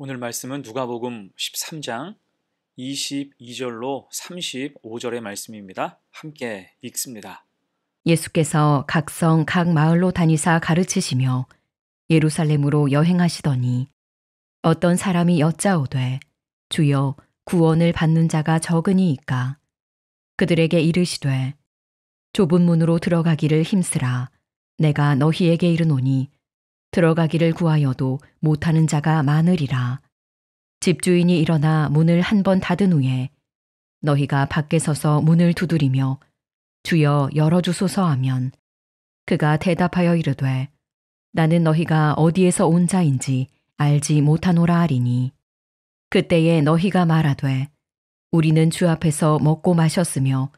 오늘 말씀은 누가복음 13장 22절로 35절의 말씀입니다. 함께 읽습니다. 예수께서 각성 각 마을로 다니사 가르치시며 예루살렘으로 여행하시더니 어떤 사람이 여짜오되 주여 구원을 받는 자가 적으니이까 그들에게 이르시되 좁은 문으로 들어가기를 힘쓰라 내가 너희에게 이르노니 들어가기를 구하여도 못하는 자가 많으리라. 집주인이 일어나 문을 한 번 닫은 후에 너희가 밖에 서서 문을 두드리며 주여 열어주소서 하면 그가 대답하여 이르되 나는 너희가 어디에서 온 자인지 알지 못하노라 하리니 그때에 너희가 말하되 우리는 주 앞에서 먹고 마셨으며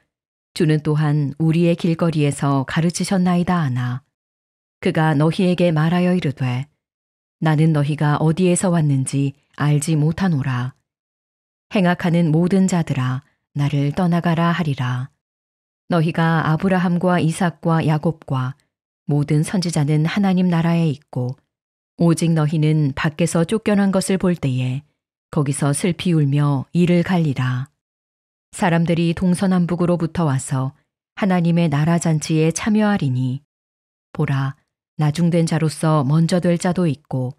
주는 또한 우리의 길거리에서 가르치셨나이다 하나 그가 너희에게 말하여 이르되 나는 너희가 어디에서 왔는지 알지 못하노라. 행악하는 모든 자들아 나를 떠나가라 하리라. 너희가 아브라함과 이삭과 야곱과 모든 선지자는 하나님 나라에 있고 오직 너희는 밖에서 쫓겨난 것을 볼 때에 거기서 슬피 울며 이를 갈리라. 사람들이 동서남북으로부터 와서 하나님의 나라 잔치에 참여하리니 보라 나중된 자로서 먼저 될 자도 있고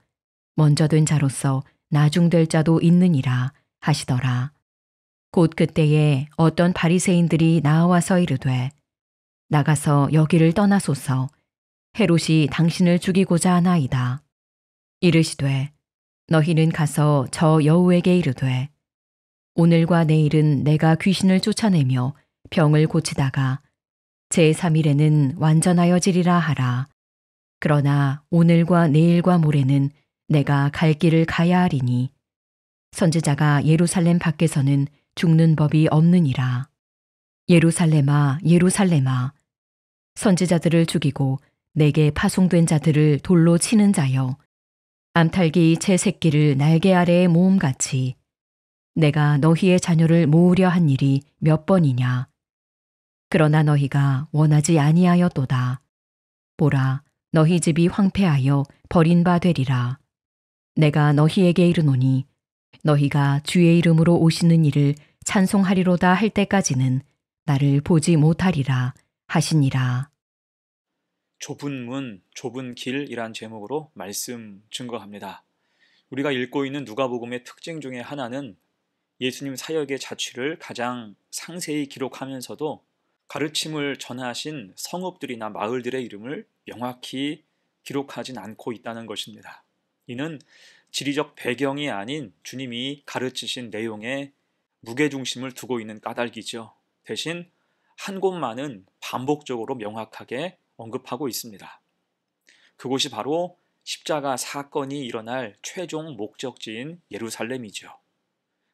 먼저 된 자로서 나중될 자도 있느니라 하시더라. 곧 그때에 어떤 바리새인들이 나와서 이르되 나가서 여기를 떠나소서 헤롯이 당신을 죽이고자 하나이다. 이르시되 너희는 가서 저 여우에게 이르되 오늘과 내일은 내가 귀신을 쫓아내며 병을 고치다가 제3일에는 완전하여지리라 하라. 그러나 오늘과 내일과 모레는 내가 갈 길을 가야 하리니 선지자가 예루살렘 밖에서는 죽는 법이 없느니라. 예루살렘아 예루살렘아 선지자들을 죽이고 내게 파송된 자들을 돌로 치는 자여 암탉이 제 새끼를 날개 아래에 모음같이 내가 너희의 자녀를 모으려 한 일이 몇 번이냐. 그러나 너희가 원하지 아니하였도다. 보라 너희 집이 황폐하여 버린 바 되리라. 내가 너희에게 이르노니 너희가 주의 이름으로 오시는 이를 찬송하리로다 할 때까지는 나를 보지 못하리라 하시니라. 좁은 문, 좁은 길이란 제목으로 말씀 증거합니다. 우리가 읽고 있는 누가복음의 특징 중에 하나는 예수님 사역의 자취를 가장 상세히 기록하면서도 가르침을 전하신 성읍들이나 마을들의 이름을 명확히 기록하진 않고 있다는 것입니다. 이는 지리적 배경이 아닌 주님이 가르치신 내용에 무게중심을 두고 있는 까닭이죠. 대신 한 곳만은 반복적으로 명확하게 언급하고 있습니다. 그곳이 바로 십자가 사건이 일어날 최종 목적지인 예루살렘이죠.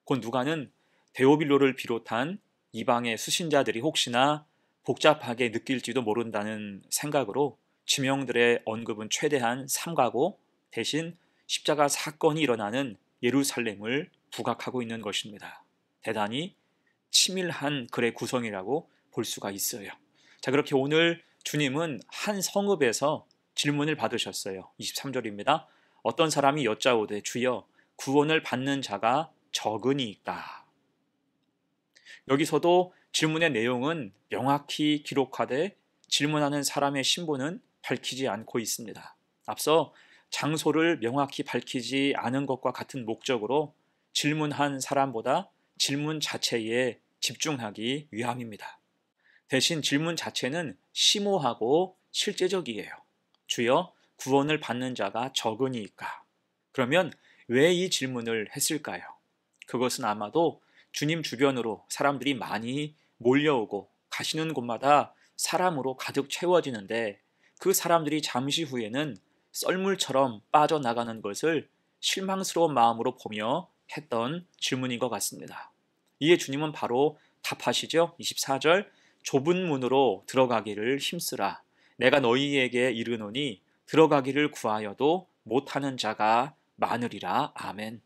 곧 누가는 데오빌로를 비롯한 이방의 수신자들이 혹시나 복잡하게 느낄지도 모른다는 생각으로 지명들의 언급은 최대한 삼가고 대신 십자가 사건이 일어나는 예루살렘을 부각하고 있는 것입니다. 대단히 치밀한 글의 구성이라고 볼 수가 있어요. 자, 그렇게 오늘 주님은 한 성읍에서 질문을 받으셨어요. 23절입니다. 어떤 사람이 여짜오되 주여 구원을 받는 자가 적으니까. 여기서도 질문의 내용은 명확히 기록하되 질문하는 사람의 신분은 밝히지 않고 있습니다. 앞서 장소를 명확히 밝히지 않은 것과 같은 목적으로 질문한 사람보다 질문 자체에 집중하기 위함입니다. 대신 질문 자체는 심오하고 실제적이에요. 주여 구원을 받는 자가 적으니까. 그러면 왜 이 질문을 했을까요? 그것은 아마도 주님 주변으로 사람들이 많이 몰려오고 가시는 곳마다 사람으로 가득 채워지는데 그 사람들이 잠시 후에는 썰물처럼 빠져나가는 것을 실망스러운 마음으로 보며 했던 질문인 것 같습니다. 이에 주님은 바로 답하시죠. 24절 좁은 문으로 들어가기를 힘쓰라. 내가 너희에게 이르노니 들어가기를 구하여도 못하는 자가 많으리라. 아멘.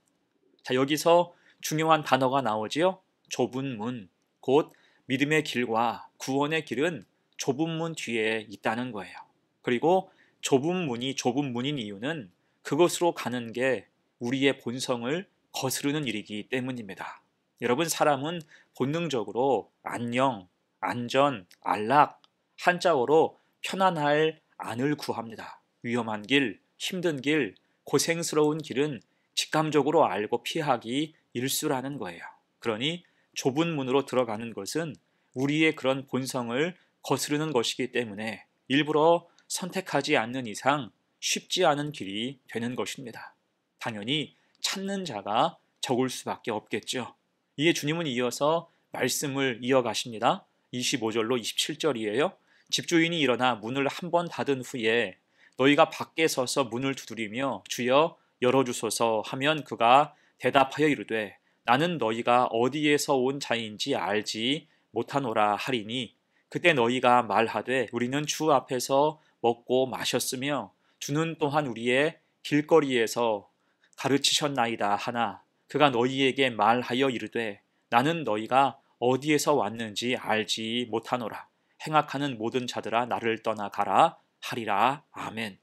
자, 여기서 중요한 단어가 나오지요. 좁은 문, 곧 믿음의 길과 구원의 길은 좁은 문 뒤에 있다는 거예요. 그리고 좁은 문이 좁은 문인 이유는 그것으로 가는 게 우리의 본성을 거스르는 일이기 때문입니다. 여러분, 사람은 본능적으로 안녕, 안전, 안락, 한자어로 편안할 안을 구합니다. 위험한 길, 힘든 길, 고생스러운 길은 직감적으로 알고 피하기 일수라는 거예요. 그러니 좁은 문으로 들어가는 것은 우리의 그런 본성을 거스르는 것이기 때문에 일부러 선택하지 않는 이상 쉽지 않은 길이 되는 것입니다. 당연히 찾는 자가 적을 수밖에 없겠죠. 이에 주님은 이어서 말씀을 이어가십니다. 25절로 27절이에요. 집주인이 일어나 문을 한 번 닫은 후에 너희가 밖에 서서 문을 두드리며 주여 열어주소서 하면 그가 대답하여 이르되 나는 너희가 어디에서 온 자인지 알지 못하노라 하리니 그때 너희가 말하되 우리는 주 앞에서 먹고 마셨으며 주는 또한 우리의 길거리에서 가르치셨나이다 하나 그가 너희에게 말하여 이르되 나는 너희가 어디에서 왔는지 알지 못하노라 행악하는 모든 자들아 나를 떠나 가라 하리라. 아멘.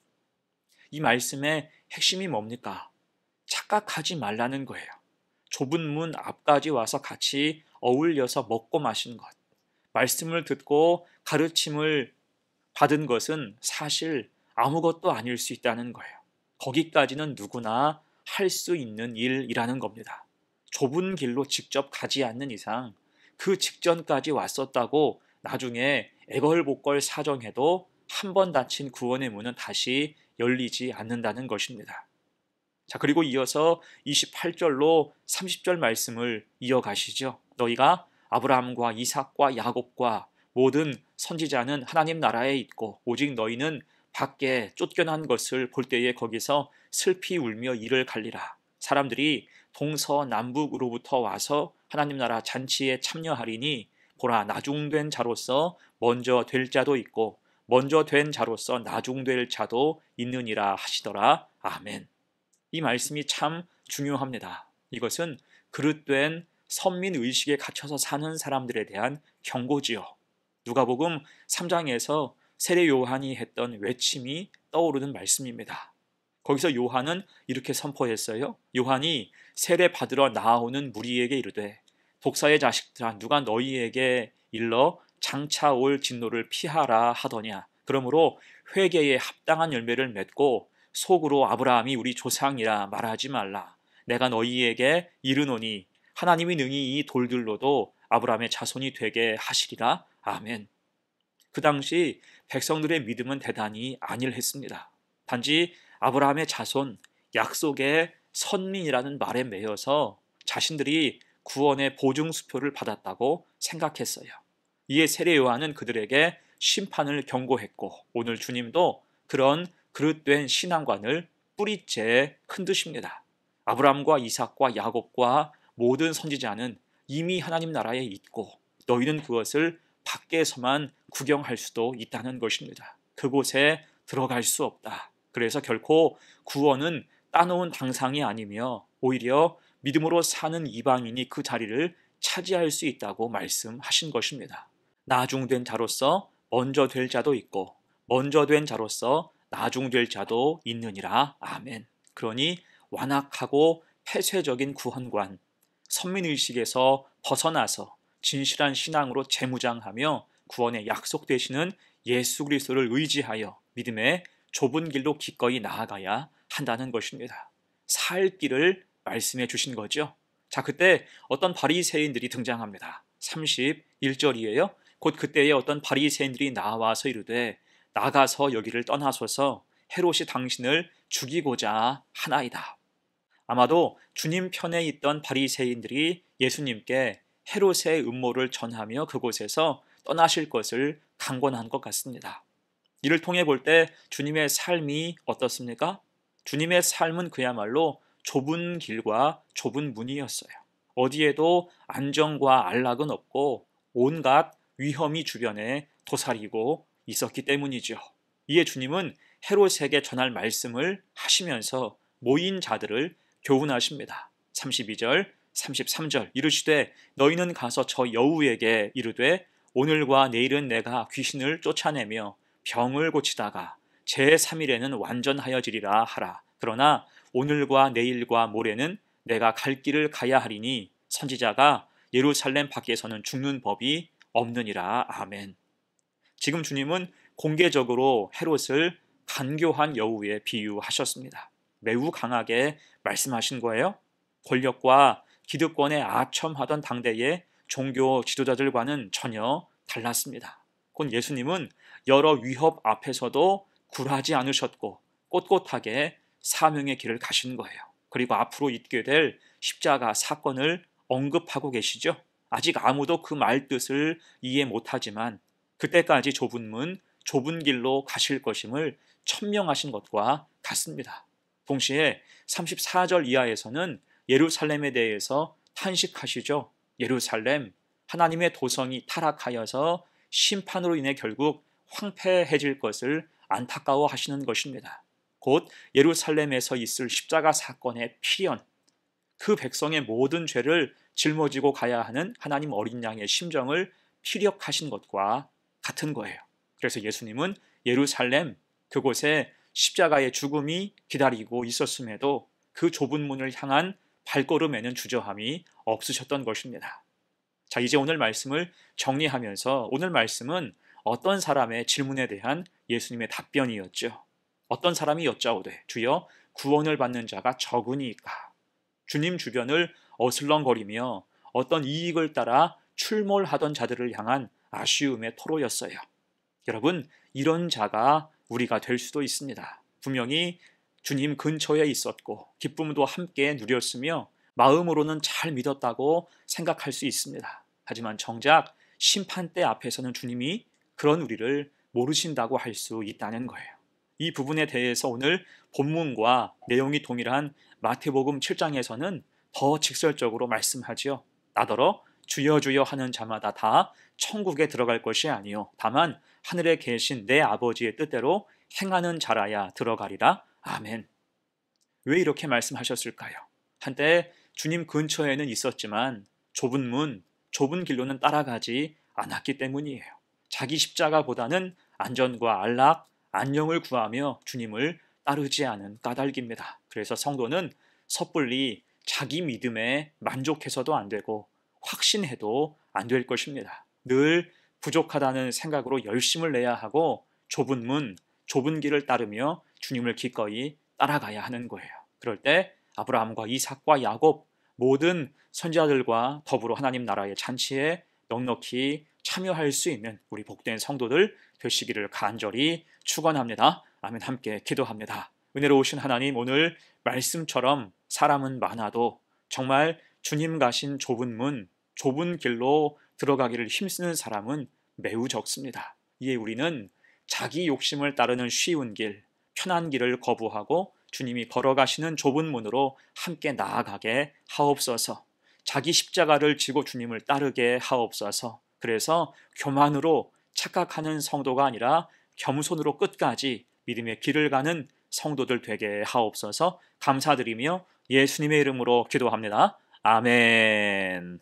이 말씀의 핵심이 뭡니까? 착각하지 말라는 거예요. 좁은 문 앞까지 와서 같이 어울려서 먹고 마신 것, 말씀을 듣고 가르침을 받은 것은 사실 아무것도 아닐 수 있다는 거예요. 거기까지는 누구나 할 수 있는 일이라는 겁니다. 좁은 길로 직접 가지 않는 이상 그 직전까지 왔었다고 나중에 애걸복걸 사정해도 한 번 닫힌 구원의 문은 다시 열리지 않는다는 것입니다. 자, 그리고 이어서 28절로 30절 말씀을 이어가시죠. 너희가 아브라함과 이삭과 야곱과 모든 선지자는 하나님 나라에 있고 오직 너희는 밖에 쫓겨난 것을 볼 때에 거기서 슬피 울며 이를 갈리라. 사람들이 동서남북으로부터 와서 하나님 나라 잔치에 참여하리니 보라 나중된 자로서 먼저 될 자도 있고 먼저 된 자로서 나중될 자도 있느니라 하시더라. 아멘. 이 말씀이 참 중요합니다. 이것은 그릇된 선민의식에 갇혀서 사는 사람들에 대한 경고지요. 누가복음 3장에서 세례 요한이 했던 외침이 떠오르는 말씀입니다. 거기서 요한은 이렇게 선포했어요. 요한이 세례 받으러 나오는 무리에게 이르되 독사의 자식들아 누가 너희에게 일러 장차 올 진노를 피하라 하더냐. 그러므로 회개에 합당한 열매를 맺고 속으로 아브라함이 우리 조상이라 말하지 말라. 내가 너희에게 이르노니 하나님이 능히 이 돌들로도 아브라함의 자손이 되게 하시리라. 아멘. 그 당시 백성들의 믿음은 대단히 안일했습니다. 단지 아브라함의 자손, 약속의 선민이라는 말에 매여서 자신들이 구원의 보증수표를 받았다고 생각했어요. 이에 세례 요한은 그들에게 심판을 경고했고 오늘 주님도 그런 그릇된 신앙관을 뿌리째 흔드십니다. 아브라함과 이삭과 야곱과 모든 선지자는 이미 하나님 나라에 있고 너희는 그것을 밖에서만 구경할 수도 있다는 것입니다. 그곳에 들어갈 수 없다. 그래서 결코 구원은 따놓은 당상이 아니며 오히려 믿음으로 사는 이방인이 그 자리를 차지할 수 있다고 말씀하신 것입니다. 나중된 자로서 먼저 될 자도 있고 먼저 된 자로서 나중될 자도 있느니라. 아멘. 그러니 완악하고 폐쇄적인 구원관, 선민의식에서 벗어나서 진실한 신앙으로 재무장하며 구원의 약속 되시는 예수 그리스도를 의지하여 믿음의 좁은 길로 기꺼이 나아가야 한다는 것입니다. 살 길을 말씀해 주신 거죠. 자, 그때 어떤 바리새인들이 등장합니다. 31절이에요. 곧 그때에 어떤 바리새인들이 나와서 이르되 나가서 여기를 떠나소서 헤롯이 당신을 죽이고자 하나이다. 아마도 주님 편에 있던 바리새인들이 예수님께 헤롯의 음모를 전하며 그곳에서 떠나실 것을 강권한 것 같습니다. 이를 통해 볼 때 주님의 삶이 어떻습니까? 주님의 삶은 그야말로 좁은 길과 좁은 문이었어요. 어디에도 안정과 안락은 없고 온갖 위험이 주변에 도사리고 있었기 때문이죠. 이에 주님은 헤롯에게 전할 말씀을 하시면서 모인 자들을 교훈하십니다. 32절, 33절 이르시되 너희는 가서 저 여우에게 이르되 오늘과 내일은 내가 귀신을 쫓아내며 병을 고치다가 제3일에는 완전하여지리라 하라. 그러나 오늘과 내일과 모레는 내가 갈 길을 가야 하리니 선지자가 예루살렘 밖에서는 죽는 법이 없느니라. 아멘. 지금 주님은 공개적으로 헤롯을 간교한 여우에 비유하셨습니다. 매우 강하게 말씀하신 거예요. 권력과 기득권에 아첨하던 당대의 종교 지도자들과는 전혀 달랐습니다. 곧 예수님은 여러 위협 앞에서도 굴하지 않으셨고 꼿꼿하게 사명의 길을 가신 거예요. 그리고 앞으로 있게 될 십자가 사건을 언급하고 계시죠. 아직 아무도 그 말 뜻을 이해 못하지만 그때까지 좁은 문, 좁은 길로 가실 것임을 천명하신 것과 같습니다. 동시에 34절 이하에서는 예루살렘에 대해서 탄식하시죠. 예루살렘, 하나님의 도성이 타락하여서 심판으로 인해 결국 황폐해질 것을 안타까워 하시는 것입니다. 곧 예루살렘에서 있을 십자가 사건의 필연, 그 백성의 모든 죄를 짊어지고 가야 하는 하나님 어린 양의 심정을 피력하신 것과 같은 거예요. 그래서 예수님은 예루살렘, 그곳에 십자가의 죽음이 기다리고 있었음에도 그 좁은 문을 향한 발걸음에는 주저함이 없으셨던 것입니다. 자, 이제 오늘 말씀을 정리하면서 오늘 말씀은 어떤 사람의 질문에 대한 예수님의 답변이었죠. 어떤 사람이 여짜오되 주여 구원을 받는 자가 적으니까. 주님 주변을 어슬렁거리며 어떤 이익을 따라 출몰하던 자들을 향한 아쉬움의 토로였어요. 여러분, 이런 자가 우리가 될 수도 있습니다. 분명히 주님 근처에 있었고 기쁨도 함께 누렸으며 마음으로는 잘 믿었다고 생각할 수 있습니다. 하지만 정작 심판대 앞에서는 주님이 그런 우리를 모르신다고 할 수 있다는 거예요. 이 부분에 대해서 오늘 본문과 내용이 동일한 마태복음 7장에서는 더 직설적으로 말씀하지요. 나더러 주여 주여 하는 자마다 다 천국에 들어갈 것이 아니요 다만 하늘에 계신 내 아버지의 뜻대로 행하는 자라야 들어가리라. 아멘. 왜 이렇게 말씀하셨을까요? 한때 주님 근처에는 있었지만 좁은 문, 좁은 길로는 따라가지 않았기 때문이에요. 자기 십자가보다는 안전과 안락, 안녕을 구하며 주님을 따르지 않은 까닭입니다. 그래서 성도는 섣불리 자기 믿음에 만족해서도 안 되고 확신해도 안 될 것입니다. 늘 부족하다는 생각으로 열심을 내야 하고 좁은 문, 좁은 길을 따르며 주님을 기꺼이 따라가야 하는 거예요. 그럴 때 아브라함과 이삭과 야곱 모든 선지자들과 더불어 하나님 나라의 잔치에 넉넉히 참여할 수 있는 우리 복된 성도들 되시기를 간절히 축원합니다. 아멘. 함께 기도합니다. 은혜로우신 하나님, 오늘 말씀처럼 사람은 많아도 정말 주님 가신 좁은 문, 좁은 길로 들어가기를 힘쓰는 사람은 매우 적습니다. 이에 우리는 자기 욕심을 따르는 쉬운 길, 편한 길을 거부하고 주님이 걸어가시는 좁은 문으로 함께 나아가게 하옵소서. 자기 십자가를 지고 주님을 따르게 하옵소서. 그래서 교만으로 착각하는 성도가 아니라 겸손으로 끝까지 믿음의 길을 가는 성도들 되게 하옵소서. 감사드리며 예수님의 이름으로 기도합니다. 아멘.